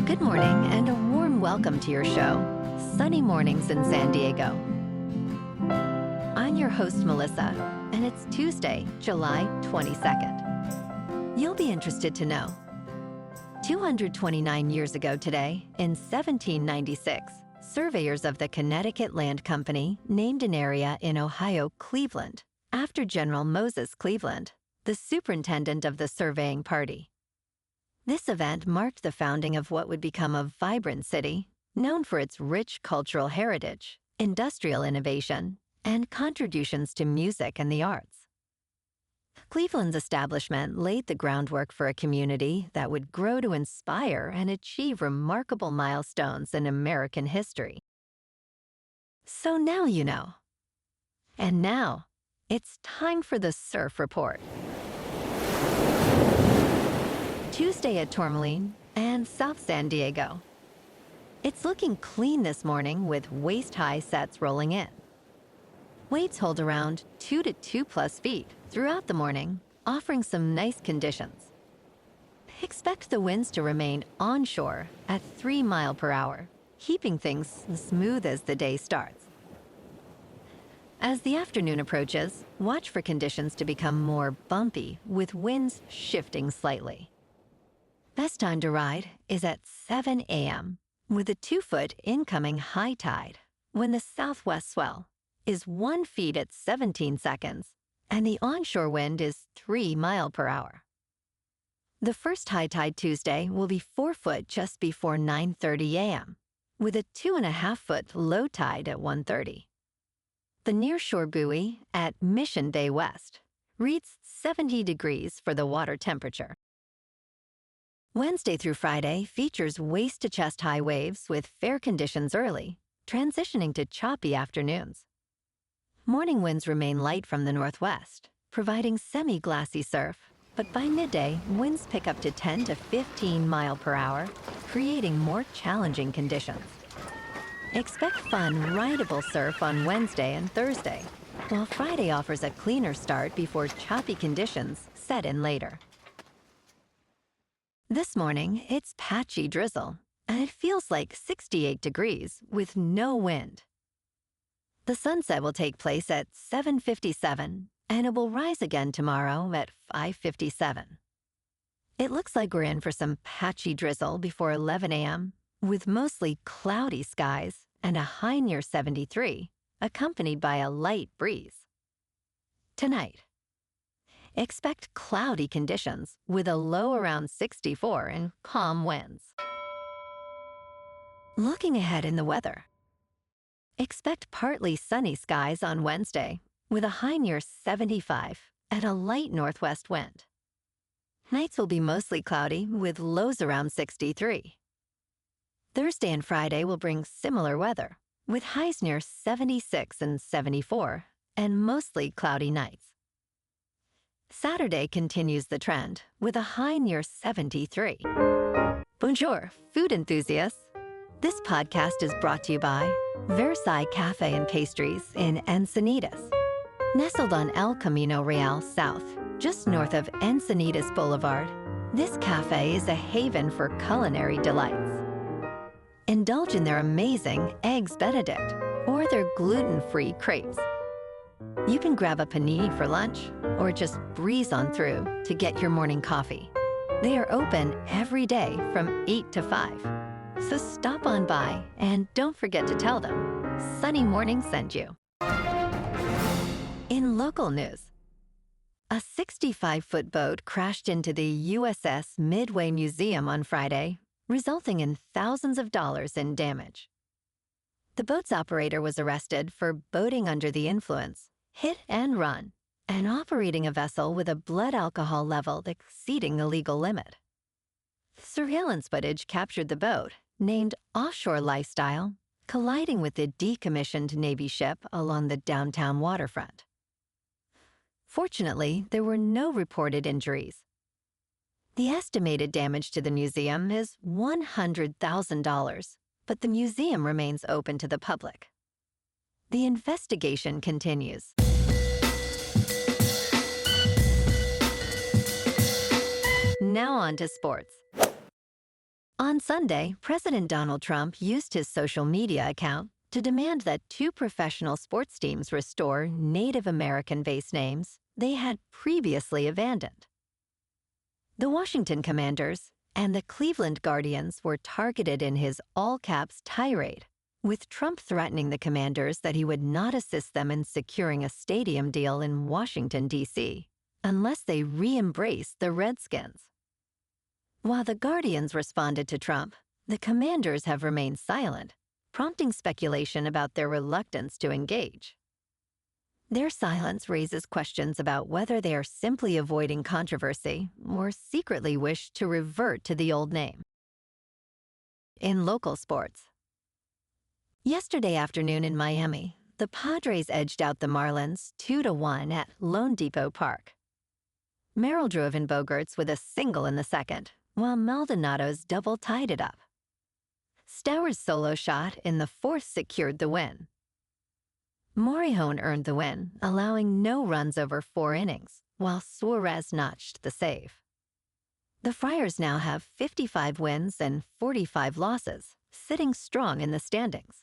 Good morning and a warm welcome to your show, Sunny Mornings in San Diego. I'm your host, Melissa, and it's Tuesday, July 22nd. You'll be interested to know 229 years ago today, in 1796, surveyors of the Connecticut Land Company named an area in Ohio Cleveland after General Moses Cleveland, the superintendent of the surveying party. This event marked the founding of what would become a vibrant city, known for its rich cultural heritage, industrial innovation, and contributions to music and the arts. Cleveland's establishment laid the groundwork for a community that would grow to inspire and achieve remarkable milestones in American history. So now you know. And now, it's time for the Surf Report. Tuesday at Tourmaline and South San Diego. It's looking clean this morning with waist-high sets rolling in. Waves hold around 2 to 2+ feet throughout the morning, offering some nice conditions. Expect the winds to remain onshore at 3 miles per hour, keeping things smooth as the day starts. As the afternoon approaches, watch for conditions to become more bumpy with winds shifting slightly. Best time to ride is at 7 a.m. with a 2-foot incoming high tide when the southwest swell is 1 foot at 17 seconds and the onshore wind is 3 miles per hour. The first high tide Tuesday will be 4 foot just before 9:30 a.m. with a 2.5-foot low tide at 1:30. The nearshore buoy at Mission Bay West reads 70 degrees for the water temperature. Wednesday through Friday features waist-to-chest high waves with fair conditions early, transitioning to choppy afternoons. Morning winds remain light from the northwest, providing semi-glassy surf, but by midday, winds pick up to 10 to 15 miles per hour, creating more challenging conditions. Expect fun, rideable surf on Wednesday and Thursday, while Friday offers a cleaner start before choppy conditions set in later. This morning, it's patchy drizzle, and it feels like 68 degrees with no wind. The sunset will take place at 7:57, and it will rise again tomorrow at 5:57. It looks like we're in for some patchy drizzle before 11 a.m., with mostly cloudy skies and a high near 73, accompanied by a light breeze. Tonight, expect cloudy conditions with a low around 64 and calm winds. Looking ahead in the weather. Expect partly sunny skies on Wednesday with a high near 75 and a light northwest wind. Nights will be mostly cloudy with lows around 63. Thursday and Friday will bring similar weather with highs near 76 and 74 and mostly cloudy nights. Saturday continues the trend with a high near 73. Bonjour, food enthusiasts. This podcast is brought to you by Versailles Cafe and Pastries in Encinitas. Nestled on El Camino Real South, just north of Encinitas Boulevard, this cafe is a haven for culinary delights. Indulge in their amazing Eggs Benedict or their gluten-free crepes. You can grab a panini for lunch or just breeze on through to get your morning coffee. They are open every day from 8 to 5. So stop on by and don't forget to tell them Sunny Morning sent you. In local news, a 65-foot boat crashed into the USS Midway Museum on Friday, resulting in thousands of dollars in damage. The boat's operator was arrested for boating under the influence, hit and run, and operating a vessel with a blood alcohol level exceeding the legal limit. Surveillance footage captured the boat, named Offshore Lifestyle, colliding with the decommissioned Navy ship along the downtown waterfront. Fortunately, there were no reported injuries. The estimated damage to the museum is $100,000, but the museum remains open to the public. The investigation continues. Now on to sports. On Sunday, President Donald Trump used his social media account to demand that two professional sports teams restore Native American base names they had previously abandoned. The Washington Commanders and the Cleveland Guardians were targeted in his all-caps tirade, with Trump threatening the Commanders that he would not assist them in securing a stadium deal in Washington, D.C., unless they re-embrace the Redskins. While the Guardians responded to Trump, the Commanders have remained silent, prompting speculation about their reluctance to engage. Their silence raises questions about whether they are simply avoiding controversy or secretly wish to revert to the old name. In local sports. Yesterday afternoon in Miami, the Padres edged out the Marlins 2-1 at loanDepot Park. Merrill drove in Bogaerts with a single in the second, while Maldonado's double tied it up. Stowers' solo shot in the fourth secured the win. Morihone earned the win, allowing no runs over 4 innings, while Suarez notched the save. The Friars now have 55 wins and 45 losses, sitting strong in the standings.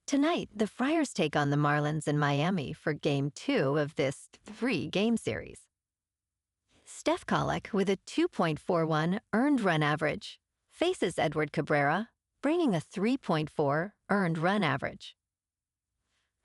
Tonight, the Friars take on the Marlins in Miami for Game 2 of this 3-game series. Steph Collick, with a 2.41 earned run average, faces Edward Cabrera, bringing a 3.4 earned run average.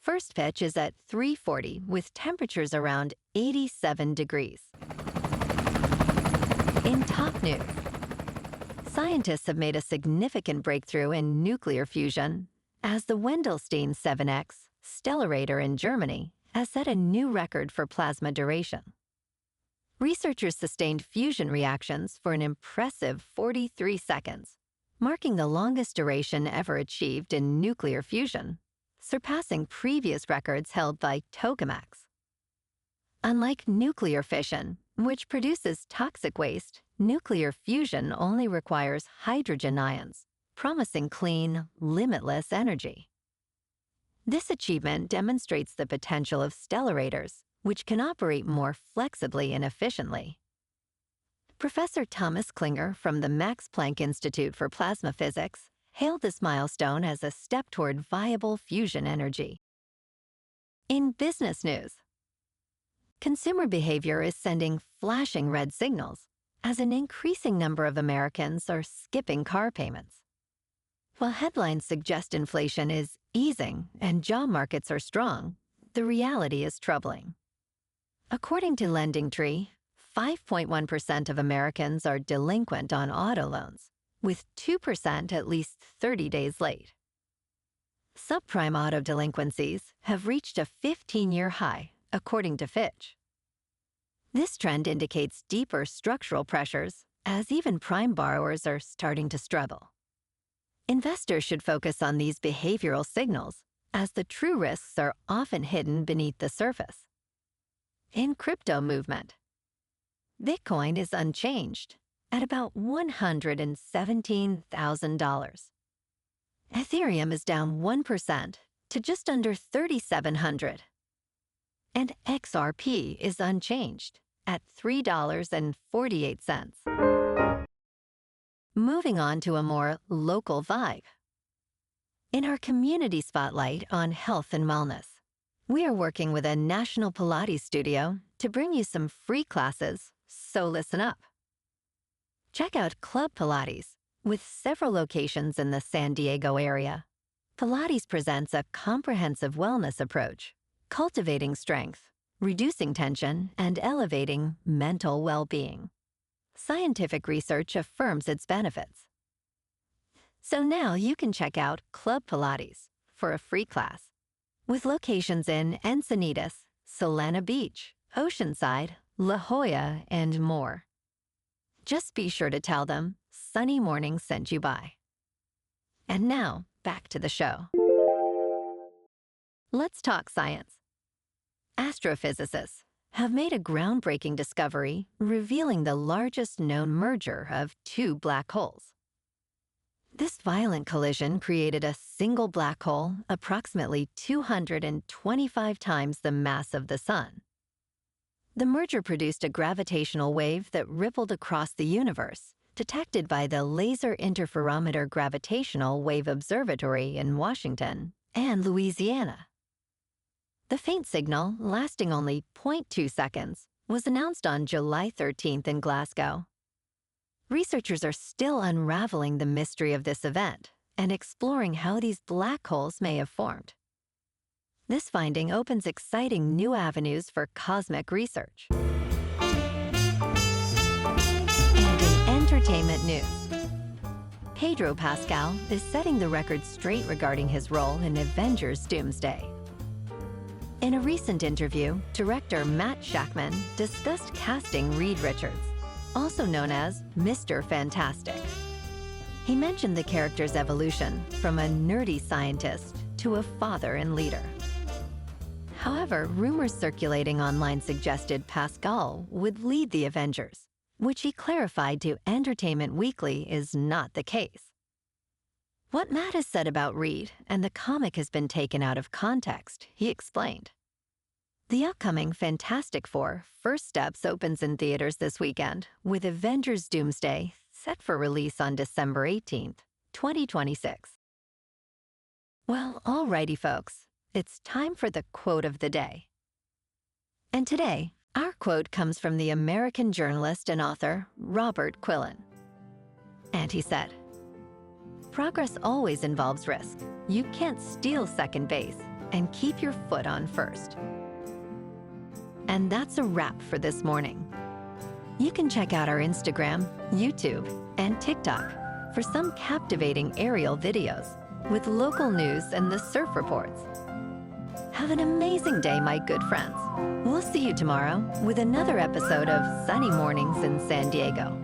First pitch is at 3:40 with temperatures around 87 degrees. In top news, scientists have made a significant breakthrough in nuclear fusion as the Wendelstein 7X stellarator in Germany has set a new record for plasma duration. Researchers sustained fusion reactions for an impressive 43 seconds, marking the longest duration ever achieved in nuclear fusion, surpassing previous records held by tokamaks. Unlike nuclear fission, which produces toxic waste, nuclear fusion only requires hydrogen ions, promising clean, limitless energy. This achievement demonstrates the potential of stellarators, which can operate more flexibly and efficiently. Professor Thomas Klinger from the Max Planck Institute for Plasma Physics hailed this milestone as a step toward viable fusion energy. In business news, consumer behavior is sending flashing red signals as an increasing number of Americans are skipping car payments. While headlines suggest inflation is easing and job markets are strong, the reality is troubling. According to LendingTree, 5.1% of Americans are delinquent on auto loans, with 2% at least 30 days late. Subprime auto delinquencies have reached a 15-year high, according to Fitch. This trend indicates deeper structural pressures, as even prime borrowers are starting to struggle. Investors should focus on these behavioral signals, as the true risks are often hidden beneath the surface. In crypto movement, Bitcoin is unchanged at about $117,000. Ethereum is down 1% to just under 3,700. And XRP is unchanged at $3.48. Moving on to a more local vibe. In our community spotlight on health and wellness, we are working with a national Pilates studio to bring you some free classes, so listen up. Check out Club Pilates, with several locations in the San Diego area. Pilates presents a comprehensive wellness approach, cultivating strength, reducing tension, and elevating mental well-being. Scientific research affirms its benefits. So now you can check out Club Pilates for a free class, with locations in Encinitas, Solana Beach, Oceanside, La Jolla, and more. Just be sure to tell them Sunny Morning sent you by. And now, back to the show. Let's talk science. Astrophysicists have made a groundbreaking discovery revealing the largest known merger of 2 black holes. This violent collision created a single black hole approximately 225 times the mass of the Sun. The merger produced a gravitational wave that rippled across the universe, detected by the Laser Interferometer Gravitational-Wave Observatory in Washington and Louisiana. The faint signal, lasting only 0.2 seconds, was announced on July 13th in Glasgow. Researchers are still unraveling the mystery of this event and exploring how these black holes may have formed. This finding opens exciting new avenues for cosmic research. And in entertainment news, Pedro Pascal is setting the record straight regarding his role in Avengers Doomsday. In a recent interview, director Matt Shakman discussed casting Reed Richards, also known as Mr. Fantastic. He mentioned the character's evolution from a nerdy scientist to a father and leader. However, rumors circulating online suggested Pascal would lead the Avengers, which he clarified to Entertainment Weekly is not the case. What Matt has said about Reed and the comic has been taken out of context, he explained. The upcoming Fantastic Four First Steps opens in theaters this weekend, with Avengers Doomsday set for release on December 18th, 2026. Well, alrighty folks, it's time for the quote of the day. And today, our quote comes from the American journalist and author Robert Quillen. And he said, "Progress always involves risk. You can't steal second base and keep your foot on first." And that's a wrap for this morning. You can check out our Instagram, YouTube, and TikTok for some captivating aerial videos with local news and the surf reports. Have an amazing day, my good friends. We'll see you tomorrow with another episode of Sunny Mornings in San Diego.